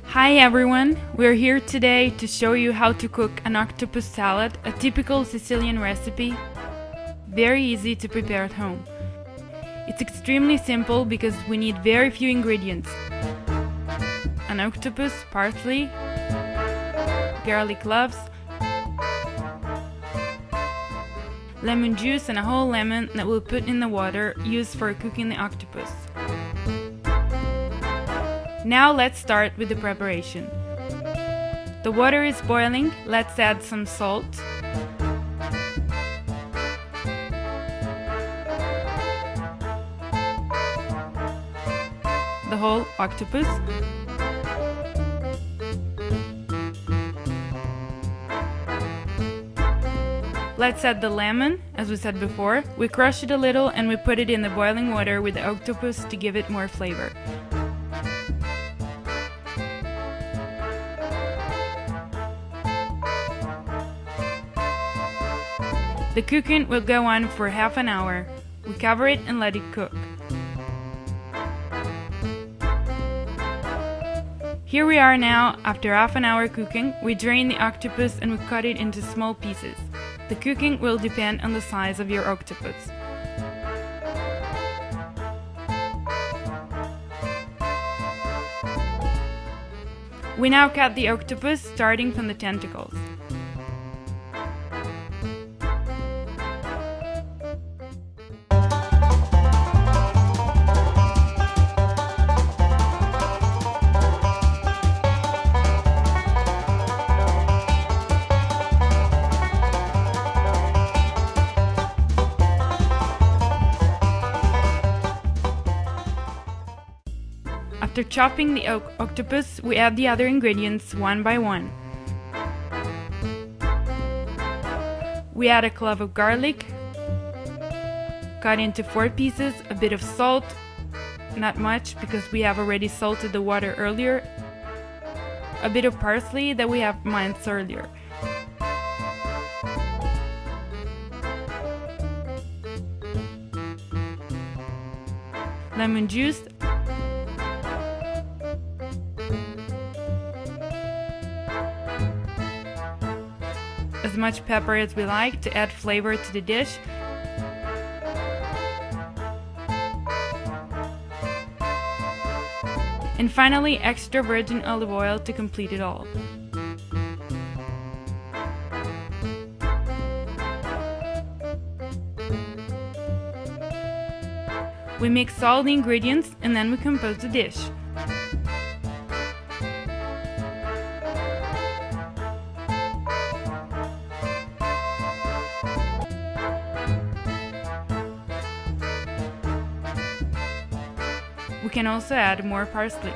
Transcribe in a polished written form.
Hi everyone! We're here today to show you how to cook an octopus salad, a typical Sicilian recipe, very easy to prepare at home. It's extremely simple because we need very few ingredients: an octopus, parsley, garlic cloves, lemon juice and a whole lemon that we'll put in the water used for cooking the octopus. Now let's start with the preparation. The water is boiling, let's add some salt, the whole octopus, let's add the lemon, as we said before. We crush it a little and we put it in the boiling water with the octopus to give it more flavor. The cooking will go on for half an hour. We cover it and let it cook. Here we are now, after half an hour cooking. We drain the octopus and we cut it into small pieces. The cooking will depend on the size of your octopus. We now cut the octopus, starting from the tentacles. After chopping the octopus, we add the other ingredients one by one. We add a clove of garlic, cut into 4 pieces, a bit of salt, not much because we have already salted the water earlier, a bit of parsley that we have minced earlier. Lemon juice, as much pepper as we like to add flavor to the dish. And finally, extra virgin olive oil to complete it all. We mix all the ingredients and then we compose the dish. We can also add more parsley.